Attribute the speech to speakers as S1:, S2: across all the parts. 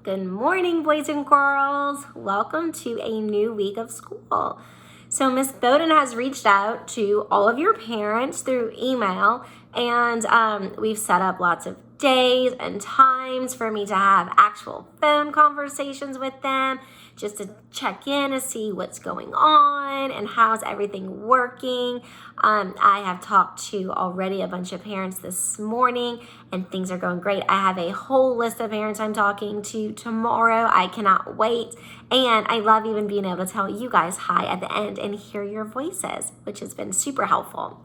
S1: Good morning, boys and girls. Welcome to a new week of school. So Miss Bowden has reached out to all of your parents through email, and we've set up lots of days and times for me to have actual phone conversations with them, just to check in and see what's going on and how's everything working. I have talked to already a bunch of parents this morning, and things are going great. I have a whole list of parents I'm talking to tomorrow. I cannot wait. And I love even being able to tell you guys hi at the end and hear your voices, which has been super helpful.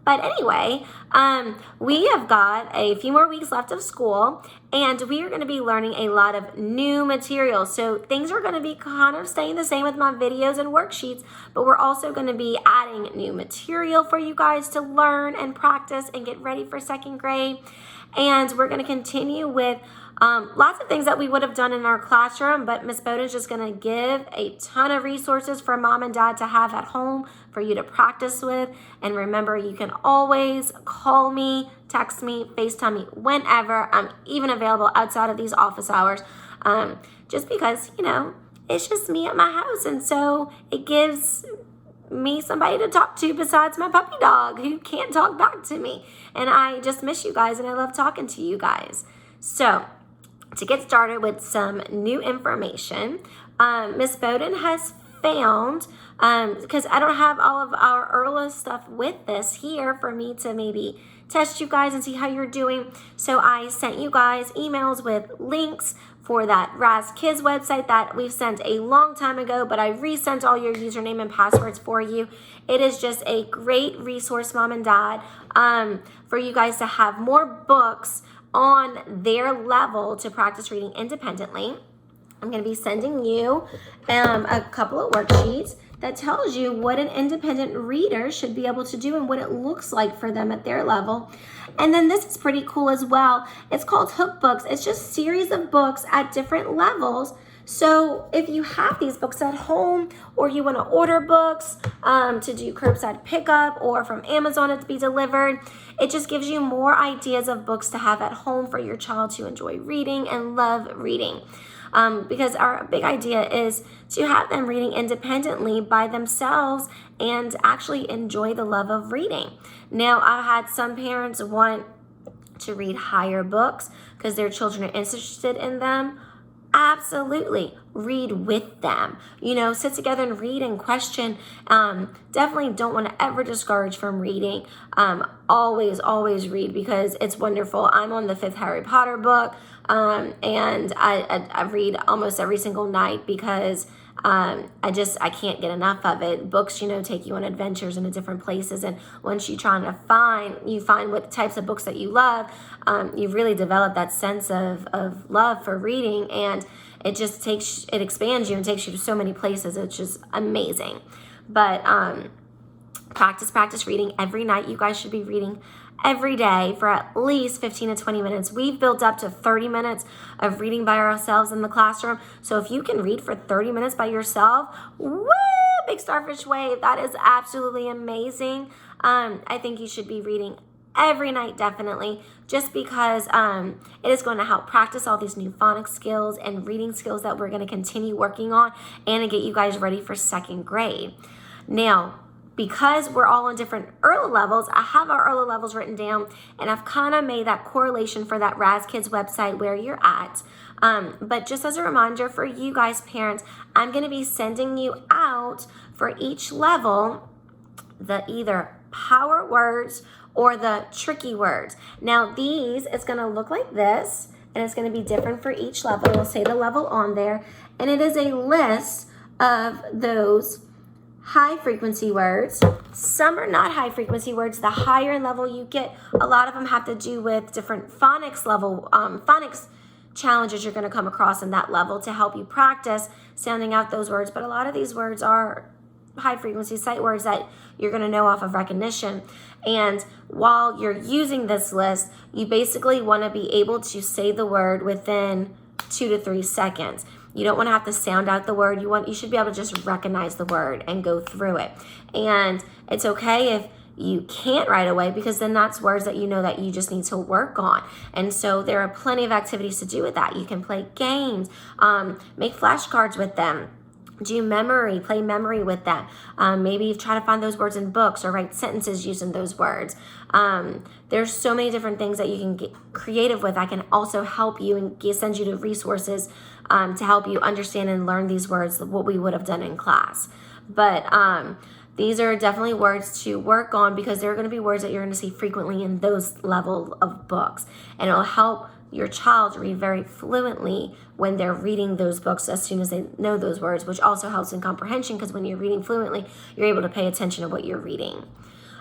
S1: But anyway, we have got a few more weeks left of school, and we are going to be learning a lot of new materials. So things are going to be kind of staying the same with my videos and worksheets, but we're also going to be adding new material for you guys to learn and practice and get ready for second grade. And we're going to continue with lots of things that we would have done in our classroom, but Miss Bowden's just going to give a ton of resources for mom and dad to have at home for you to practice with. And remember, you can always call me, text me, FaceTime me whenever. I'm even available outside of these office hours, just because, it's just me at my house. And so it gives me somebody to talk to besides my puppy dog who can't talk back to me. And I just miss you guys, and I love talking to you guys. So to get started with some new information, Miss Bowden has found, because I don't have all of our IRLA stuff with this here for me to maybe test you guys and see how you're doing. So I sent you guys emails with links for that RAS Kids website that we've sent a long time ago, but I resent all your username and passwords for you. It is just a great resource, mom and dad, for you guys to have more books on their level to practice reading independently. I'm going to be sending you a couple of worksheets that tells you what an independent reader should be able to do and what it looks like for them at their level. And then this is pretty cool as well. It's called Hook Books. It's just series of books at different levels. So if you have these books at home, or you want to order books to do curbside pickup or from Amazon to be delivered, it just gives you more ideas of books to have at home for your child to enjoy reading and love reading. Because our big idea is to have them reading independently by themselves and actually enjoy the love of reading. Now, I had some parents want to read higher books because their children are interested in them. Absolutely. Read with them. Sit together and read and question. Definitely don't want to ever discourage from reading. Always read because it's wonderful. I'm on the 5th Harry Potter book, and I read almost every single night because I can't get enough of it. Books, take you on adventures into different places, and once you find what types of books that you love, you really develop that sense of love for reading, and it expands you and takes you to so many places. It's just amazing. But practice reading every night. You guys should be reading every day for at least 15 to 20 minutes. We've built up to 30 minutes of reading by ourselves in the classroom. So if you can read for 30 minutes by yourself, woo, big starfish wave. That is absolutely amazing. I think you should be reading every night, definitely, just because it is going to help practice all these new phonics skills and reading skills that we're going to continue working on and to get you guys ready for second grade. Now, because we're all on different IRLA levels, I have our IRLA levels written down, and I've kind of made that correlation for that RAS Kids website where you're at. But just as a reminder for you guys, parents, I'm going to be sending you out for each level the either power words or the tricky words. Now these, it's going to look like this, and it's going to be different for each level. It'll say the level on there, and it is a list of those high frequency words. Some are not high frequency words. The higher level you get, a lot of them have to do with different phonics level, phonics challenges you're going to come across in that level to help you practice sounding out those words. But a lot of these words are high frequency sight words that you're going to know off of recognition. And while you're using this list, you basically want to be able to say the word within 2 to 3 seconds. You don't want to have to sound out the word. You should be able to just recognize the word and go through it. And it's okay if you can't right away, because then that's words that you know that you just need to work on. And so there are plenty of activities to do with that. You can play games, make flashcards with them, do memory, play memory with them. Maybe try to find those words in books or write sentences using those words. There's so many different things that you can get creative with. I can also help you and send you to resources to help you understand and learn these words, what we would have done in class. But these are definitely words to work on, because they're going to be words that you're going to see frequently in those level of books. And it'll help your child read very fluently when they're reading those books as soon as they know those words, which also helps in comprehension, because when you're reading fluently, you're able to pay attention to what you're reading.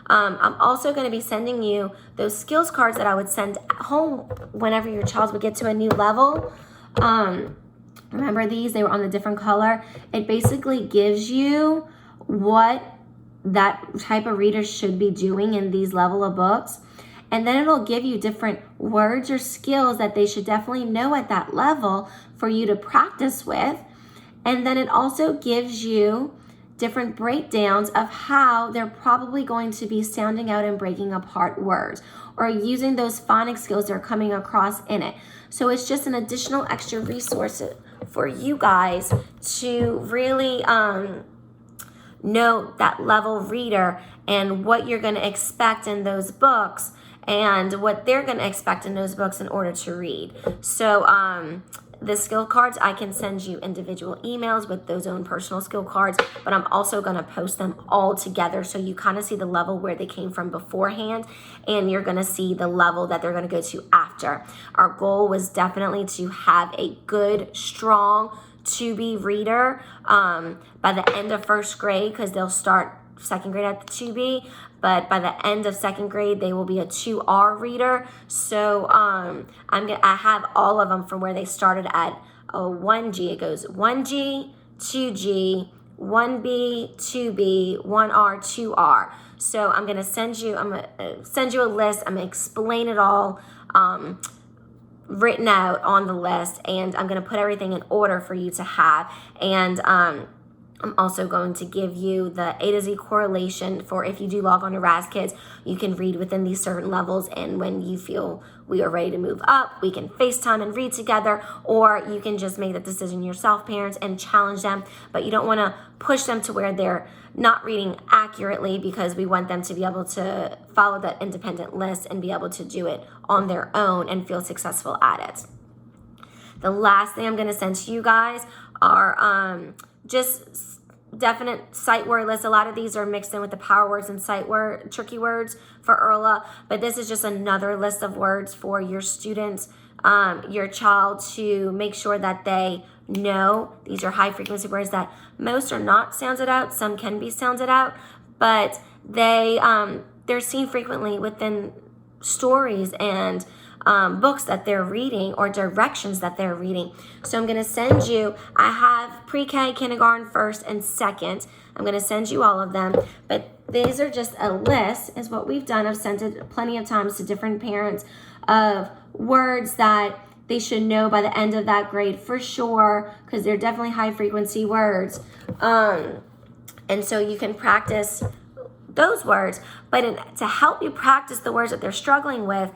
S1: I'm also going to be sending you those skills cards that I would send home whenever your child would get to a new level. Remember these? They were on the different color. It basically gives you what that type of reader should be doing in these level of books. And then it'll give you different words or skills that they should definitely know at that level for you to practice with. And then it also gives you different breakdowns of how they're probably going to be sounding out and breaking apart words, or using those phonics skills that are coming across in it. So it's just an additional extra resource for you guys to really know that level reader and what you're going to expect in those books and what they're going to expect in those books in order to read. So the skill cards, I can send you individual emails with those own personal skill cards, but I'm also going to post them all together so you kind of see the level where they came from beforehand, and you're going to see the level that they're going to go to after. Our goal was definitely to have a good, strong to-be reader by the end of first grade, because they'll start second grade at the 2B, but by the end of second grade they will be a 2R reader. So I have all of them from where they started at 1G. It goes 1G, 2G, 1B, 2B, 1R, 2R. So I'm gonna send you a list. I'm gonna explain it all written out on the list, and I'm gonna put everything in order for you to have. And I'm also going to give you the A to Z correlation for if you do log on to Raz Kids, you can read within these certain levels, and when you feel we are ready to move up, we can FaceTime and read together, or you can just make that decision yourself, parents, and challenge them. But you don't want to push them to where they're not reading accurately, because we want them to be able to follow that independent list and be able to do it on their own and feel successful at it. The last thing I'm going to send to you guys are just definite sight word lists. A lot of these are mixed in with the power words and sight word tricky words for IRLA, but this is just another list of words for your students, your child, to make sure that they know. These are high frequency words that most are not sounded out. Some can be sounded out, but they're seen frequently within stories and books that they're reading or directions that they're reading. So I'm going to send you, I have pre-K, kindergarten, first, and second. I'm going to send you all of them, but these are just a list, is what we've done. I've sent it plenty of times to different parents of words that they should know by the end of that grade for sure, because they're definitely high frequency words. And so you can practice those words, but to help you practice the words that they're struggling with,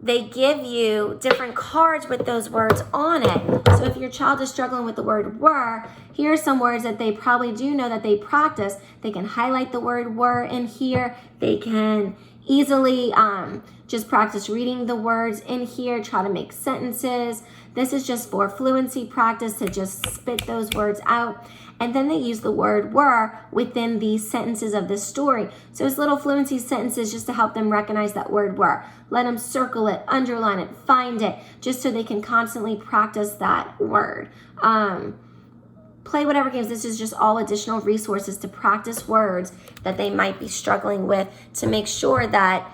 S1: they give you different cards with those words on it. So if your child is struggling with the word were, here are some words that they probably do know that they practice. They can highlight the word were in here. They can easily just practice reading the words in here, try to make sentences. This is just for fluency practice, to just spit those words out. And then they use the word were within these sentences of this story. So it's little fluency sentences just to help them recognize that word were. Let them circle it, underline it, find it, just so they can constantly practice that word. Play whatever games. This is just all additional resources to practice words that they might be struggling with, to make sure that,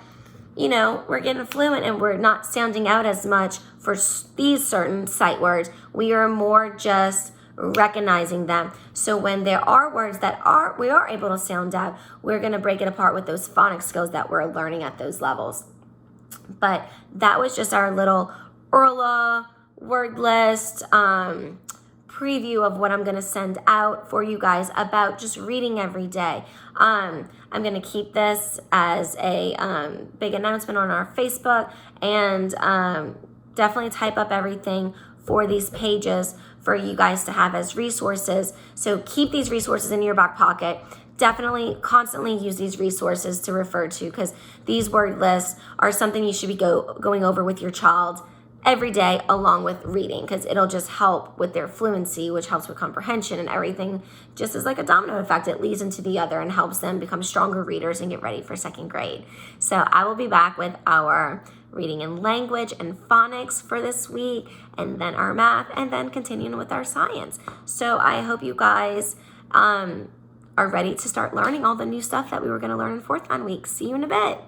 S1: you know, we're getting fluent and we're not sounding out as much for these certain sight words. We are more just recognizing them. So when there are words that we are able to sound out, we're going to break it apart with those phonics skills that we're learning at those levels. But that was just our little IRLA word list, preview of what I'm going to send out for you guys about just reading every day. I'm going to keep this as a big announcement on our Facebook, and definitely type up everything for these pages for you guys to have as resources. So keep these resources in your back pocket. Definitely constantly use these resources to refer to, because these word lists are something you should be going over with your child every day along with reading, because it'll just help with their fluency, which helps with comprehension, and everything just is like a domino effect. It leads into the other and helps them become stronger readers and get ready for second grade. So I will be back with our reading and language and phonics for this week, and then our math, and then continuing with our science. So I hope you guys are ready to start learning all the new stuff that we were going to learn in fourth line week. See you in a bit.